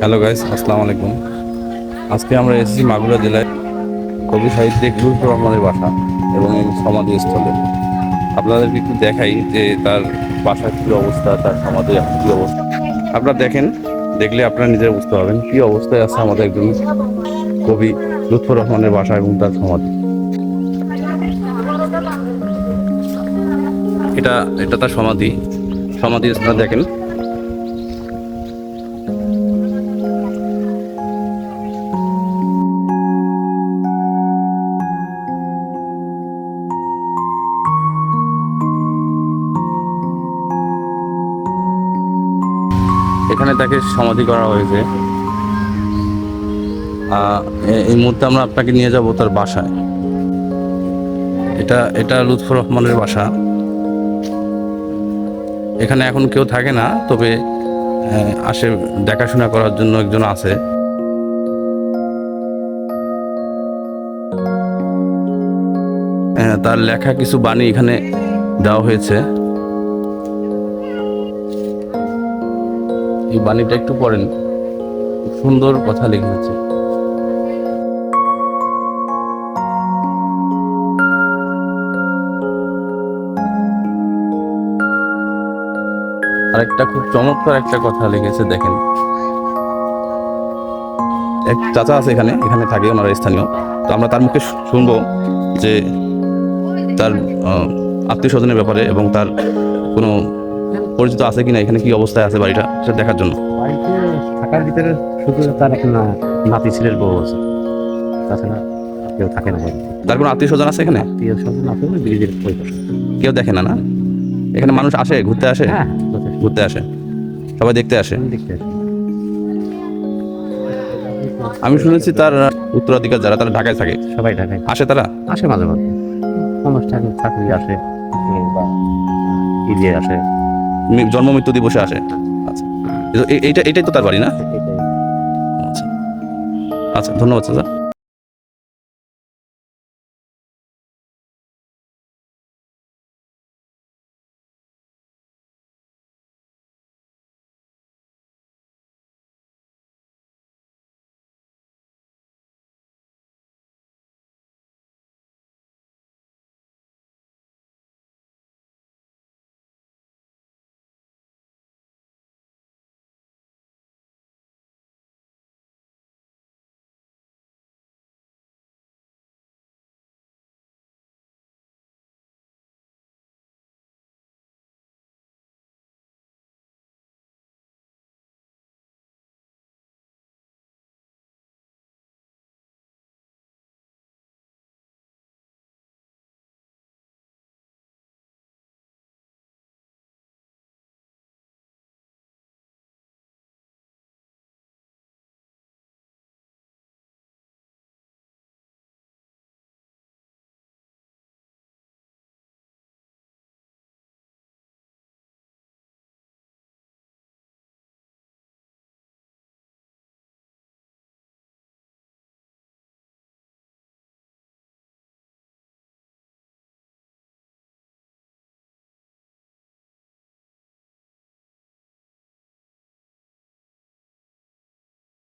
Hello guys, আসসালামু আলাইকুম। আজকে আমরা এসেছি মাগুরা জেলায় কবি সাহিত্যিক লুৎফর রহমানের বাসা এবং সমাধিস্থলে। আপনাদেরকে একটু দেখাই যে তার বাসার কী অবস্থা, তার সমাধির কী অবস্থা। আপনারা দেখেন, দেখলে আপনারা নিজেরা বুঝতে পারবেন কী অবস্থায় আছে আমাদের একজন কবি লুৎফর রহমানের বাসা এবং তার সমাধি। এটা এটা তার সমাধি দেখেন। এখানে তাকে সমাধি করা হয়েছে। এই মুহূর্তে আমরা আপনাকে নিয়ে যাব তার বাসায়। এটা লুৎফর রহমানের বাসা। এখানে এখন কেউ থাকে না, তবে আসে দেখাশোনা করার জন্য একজন আছে। তার লেখা কিছু বাণী এখানে দেওয়া হয়েছে। এই বাণীটা একটু পড়েন, সুন্দর কথা লিখেছে। আরেকটা খুব চমৎকার একটা কথা লিখেছে, দেখেন। এক চাচা আছে এখানে থাকে, ওনারা স্থানীয়। তো আমরা তার মুখে শুনবো যে তার আত্মীয় স্বজনের ব্যাপারে এবং তার কোনো পরিচিত আছে কিনা, এখানে কি অবস্থায় আছে বাড়িটা, সেটা দেখার জন্য। বাড়িতে থাকার ভিতরে শুধু তার একটা নাতি ছেলের বউ আছে, তাছাড়া কেউ থাকে না বাড়িতে। তার কোনো আত্মীয় স্বজন আছে এখানে? আত্মীয় স্বজন আছে না, ব্রিজের পরিবার কেউ দেখে না? না, এখানে মানুষ আসে, ঘুরতে আসে? হ্যাঁ, ঘুরতে আসে, সবাই দেখতে আসে। দেখতে আসে। আমি শুনেছি তার উত্তরাধিকার যারা, তারা ঢাকায় থাকে। সবাই ঢাকায় আসে, তারা আসে মাঝে মাঝে অনুষ্ঠান চাকরি আসে বা ঈদে আসে, জন্ম মৃত্যু দিবসে আসে। আচ্ছা, এটাই তো তার বাড়ি, না? এটাই। আচ্ছা আচ্ছা, ধন্যবাদ চাচা।